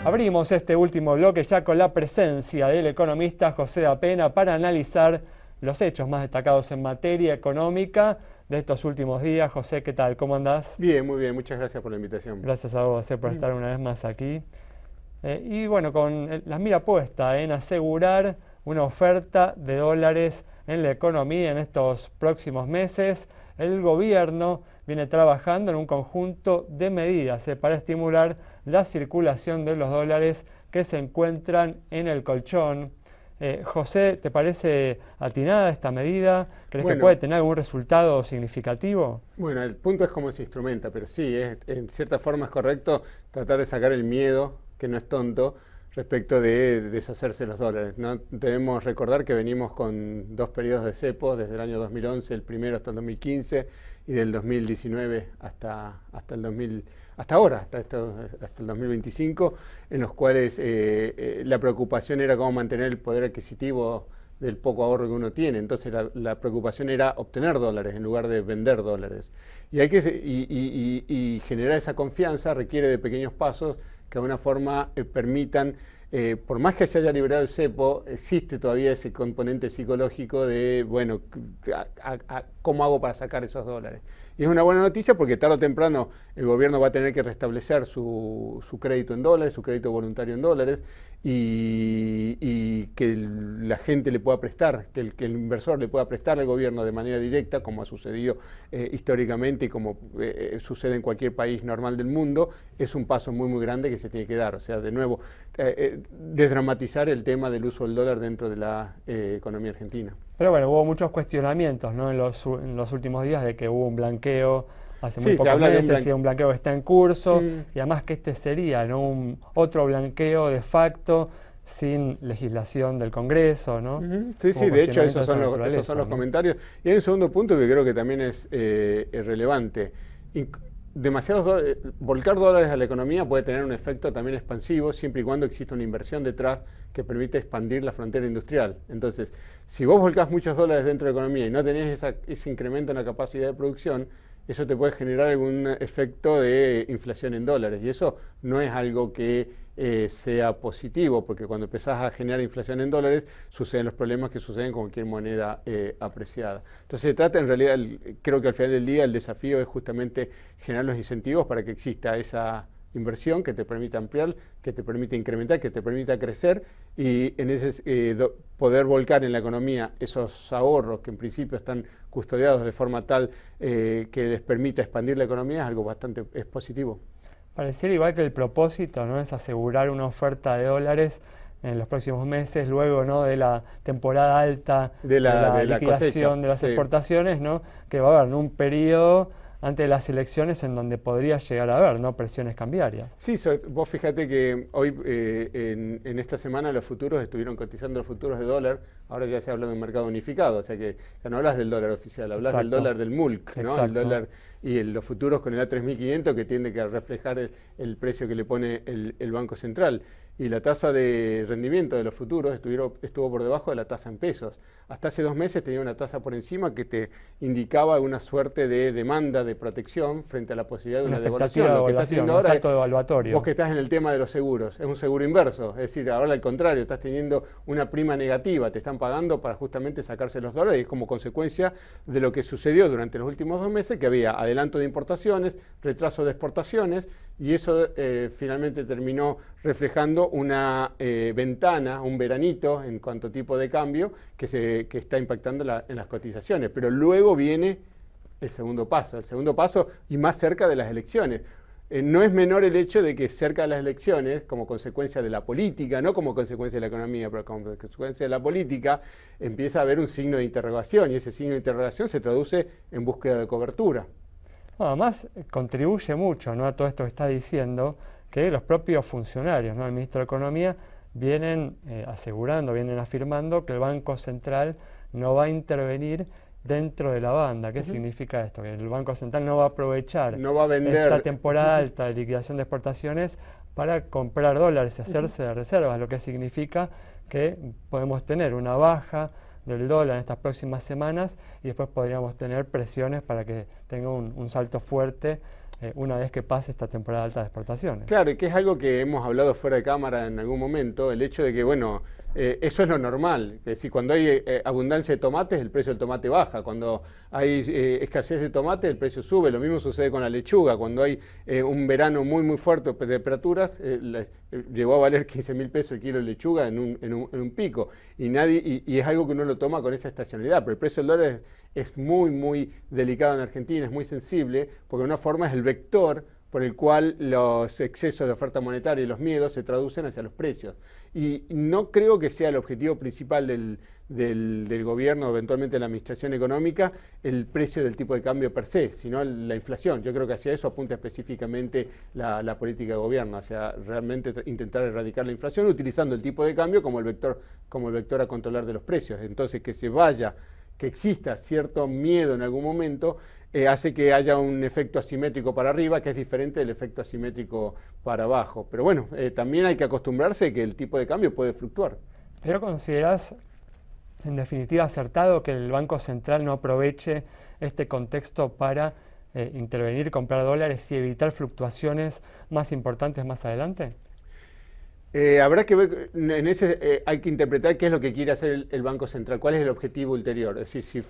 Abrimos este último bloque ya con la presencia del economista José da Pena para analizar los hechos más destacados en materia económica de estos últimos días. José, ¿qué tal? ¿Cómo andás? Bien, muy bien. Muchas gracias por la invitación. Gracias a vos, José, por estar una vez más aquí. Y bueno, con la mira puesta en asegurar una oferta de dólares en la economía en estos próximos meses, el gobierno viene trabajando en un conjunto de medidas para estimular la circulación de los dólares que se encuentran en el colchón. José, ¿te parece atinada esta medida? ¿Crees que puede tener algún resultado significativo? Bueno, el punto es cómo se instrumenta, pero sí, en cierta forma es correcto tratar de sacar el miedo, que no es tonto, respecto de deshacerse los dólares. No debemos recordar que venimos con dos periodos de cepo, desde el año 2011, el primero hasta el 2015, y del 2019 hasta el 2000, hasta ahora, hasta el 2025, en los cuales la preocupación era cómo mantener el poder adquisitivo del poco ahorro que uno tiene. Entonces la preocupación era obtener dólares en lugar de vender dólares. Y generar esa confianza requiere de pequeños pasos que de alguna forma permitan, por más que se haya liberado el cepo, existe todavía ese componente psicológico de, bueno, ¿cómo hago para sacar esos dólares? Y es una buena noticia porque tarde o temprano el gobierno va a tener que restablecer su crédito en dólares, su crédito voluntario en dólares, y que la gente le pueda prestar, que el inversor le pueda prestar al gobierno de manera directa, como ha sucedido históricamente y como sucede en cualquier país normal del mundo, es un paso muy muy grande que se tiene que dar. O sea, de nuevo, desdramatizar el tema del uso del dólar dentro de la economía argentina. Pero bueno, hubo muchos cuestionamientos, ¿no? en los últimos días de que hubo un blanqueo hace muy pocos meses, y un blanqueo que está en curso, y además que este sería, ¿no? Otro blanqueo de facto sin legislación del Congreso, ¿no? Sí, de hecho esos son los comentarios. Y hay un segundo punto que creo que también es relevante. Volcar dólares a la economía puede tener un efecto también expansivo siempre y cuando exista una inversión detrás que permite expandir la frontera industrial. Entonces, si vos volcás muchos dólares dentro de la economía y no tenés ese incremento en la capacidad de producción, eso te puede generar algún efecto de inflación en dólares. Y eso no es algo que sea positivo, porque cuando empezás a generar inflación en dólares, suceden los problemas que suceden con cualquier moneda apreciada. Entonces se trata, en realidad, creo que al final del día el desafío es justamente generar los incentivos para que exista esa inversión que te permita ampliar, que te permita incrementar, que te permita crecer, y en ese poder volcar en la economía esos ahorros que en principio están custodiados de forma tal que les permita expandir la economía, es algo bastante positivo. Pareciera igual que el propósito, ¿no?, es asegurar una oferta de dólares en los próximos meses, luego, ¿no?, de la temporada alta de la liquidación de las exportaciones, ¿no?, que va a haber, ¿no?, un periodo antes de las elecciones en donde podría llegar a haber, ¿no?, presiones cambiarias. Sí, vos fíjate que hoy en esta semana los futuros estuvieron cotizando los futuros de dólar. Ahora ya se habla de un mercado unificado, o sea que ya no hablas del dólar oficial, hablas del dólar del MULC, ¿no? El dólar y los futuros con el A3500 que tiende a reflejar el precio que le pone el Banco Central. Y la tasa de rendimiento de los futuros estuvo por debajo de la tasa en pesos. Hasta hace 2 meses tenía una tasa por encima que te indicaba alguna suerte de demanda de protección frente a la posibilidad de una devaluación. Lo que estás haciendo ahora es evaluatorio. Vos que estás en el tema de los seguros, es un seguro inverso. Es decir, ahora al contrario, estás teniendo una prima negativa, te están pagando para justamente sacarse los dólares, y es como consecuencia de lo que sucedió durante los últimos 2 meses, que había adelanto de importaciones, retraso de exportaciones, y eso finalmente terminó reflejando una ventana, un veranito en cuanto a tipo de cambio que está impactando en las cotizaciones. Pero luego viene el segundo paso y más cerca de las elecciones. No es menor el hecho de que cerca de las elecciones, como consecuencia de la política, no como consecuencia de la economía, pero como consecuencia de la política, empieza a haber un signo de interrogación, y ese signo de interrogación se traduce en búsqueda de cobertura. Además, contribuye mucho, ¿no?, a todo esto que está diciendo, que los propios funcionarios, ¿no?, el ministro de Economía, vienen asegurando, vienen afirmando que el Banco Central no va a intervenir dentro de la banda. ¿Qué significa esto? Que el Banco Central no va a aprovechar esta temporada alta de liquidación de exportaciones para comprar dólares y hacerse de reservas, lo que significa que podemos tener una baja del dólar en estas próximas semanas y después podríamos tener presiones para que tenga un salto fuerte una vez que pase esta temporada alta de exportaciones. Claro, y que es algo que hemos hablado fuera de cámara en algún momento, el hecho de que, bueno, eso es lo normal, es decir, cuando hay abundancia de tomates, el precio del tomate baja, cuando hay escasez de tomate, el precio sube, lo mismo sucede con la lechuga, cuando hay un verano muy fuerte de temperaturas, llegó a valer 15.000 pesos el kilo de lechuga en un pico, y es algo que uno lo toma con esa estacionalidad, pero el precio del dólar es muy delicado en Argentina, es muy sensible, porque de una forma es el vector por el cual los excesos de oferta monetaria y los miedos se traducen hacia los precios. Y no creo que sea el objetivo principal del gobierno, eventualmente de la administración económica, el precio del tipo de cambio per se, sino la inflación. Yo creo que hacia eso apunta específicamente la política de gobierno, hacia realmente intentar erradicar la inflación utilizando el tipo de cambio como el vector a controlar de los precios. Entonces, que exista cierto miedo en algún momento, hace que haya un efecto asimétrico para arriba, que es diferente del efecto asimétrico para abajo. Pero bueno, también hay que acostumbrarse que el tipo de cambio puede fluctuar. ¿Pero consideras, en definitiva, acertado que el Banco Central no aproveche este contexto para intervenir, comprar dólares y evitar fluctuaciones más importantes más adelante? Habrá que ver, hay que interpretar qué es lo que quiere hacer el Banco Central, cuál es el objetivo ulterior. Es decir,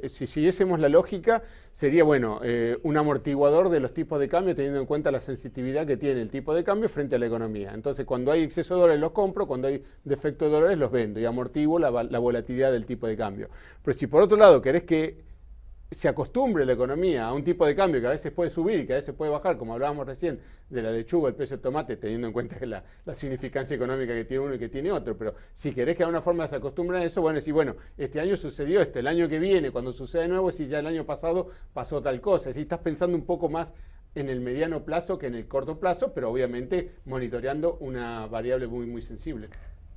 si siguiésemos la lógica, sería bueno un amortiguador de los tipos de cambio, teniendo en cuenta la sensitividad que tiene el tipo de cambio frente a la economía. Entonces, cuando hay exceso de dólares los compro, cuando hay defecto de dólares los vendo y amortiguo la volatilidad del tipo de cambio. Pero si por otro lado querés que se acostumbre la economía a un tipo de cambio que a veces puede subir y que a veces puede bajar, como hablábamos recién de la lechuga, el precio del tomate, teniendo en cuenta la significancia económica que tiene uno y que tiene otro, pero si querés que de alguna forma se acostumbren a eso, bueno, decir, bueno, este año sucedió esto, el año que viene, cuando suceda de nuevo, si ya el año pasado pasó tal cosa, si estás pensando un poco más en el mediano plazo que en el corto plazo, pero obviamente monitoreando una variable muy sensible.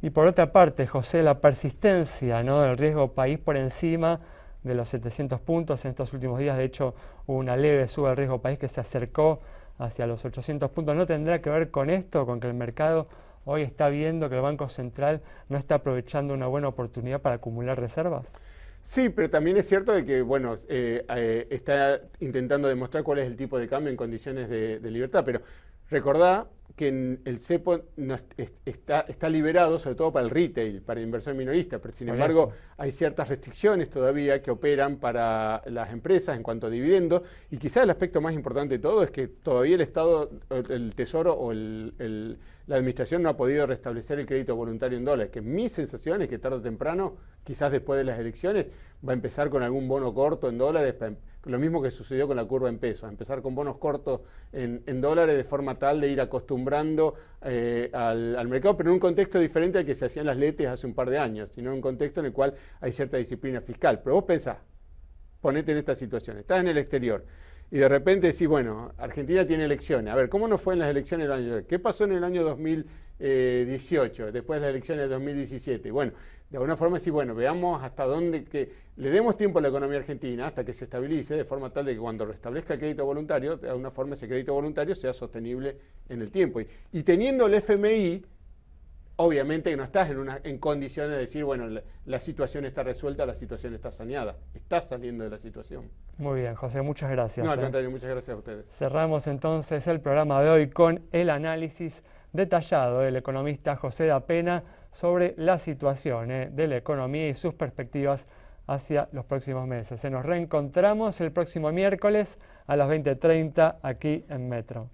Y por otra parte, José, la persistencia, ¿no?, del riesgo país por encima de los 700 puntos en estos últimos días. De hecho, hubo una leve suba del riesgo país que se acercó hacia los 800 puntos. ¿No tendrá que ver con esto, con que el mercado hoy está viendo que el Banco Central no está aprovechando una buena oportunidad para acumular reservas? Sí, pero también es cierto de que, bueno, está intentando demostrar cuál es el tipo de cambio en condiciones de libertad, pero recordá que el cepo está liberado sobre todo para el retail, para el inversor minorista, pero sin embargo hay ciertas restricciones todavía que operan para las empresas en cuanto a dividendos, y quizás el aspecto más importante de todo es que todavía el Estado, el Tesoro o la Administración no ha podido restablecer el crédito voluntario en dólares, que mi sensación es que tarde o temprano, quizás después de las elecciones, va a empezar con algún bono corto en dólares, lo mismo que sucedió con la curva en pesos, empezar con bonos cortos en dólares de forma tal de ir acostumbrando al mercado, pero en un contexto diferente al que se hacían las LETES hace un par de años, sino en un contexto en el cual hay cierta disciplina fiscal. Pero vos pensás, ponete en esta situación, estás en el exterior y de repente decís, bueno, Argentina tiene elecciones, a ver, ¿cómo nos fue en las elecciones del año? ¿Qué pasó en el año 2018, después de las elecciones de 2017? Bueno, de alguna forma decir, bueno, veamos hasta dónde, que le demos tiempo a la economía argentina hasta que se estabilice, de forma tal de que cuando restablezca el crédito voluntario, de alguna forma ese crédito voluntario sea sostenible en el tiempo. Y teniendo el FMI, obviamente que no estás en condiciones de decir, bueno, la situación está resuelta, la situación está saneada. Estás saliendo de la situación. Muy bien, José, muchas gracias. No, al contrario, muchas gracias a ustedes. Cerramos entonces el programa de hoy con el análisis detallado del economista José da Pena sobre la situación de la economía y sus perspectivas hacia los próximos meses. Nos reencontramos el próximo miércoles a las 20:30 aquí en Metro.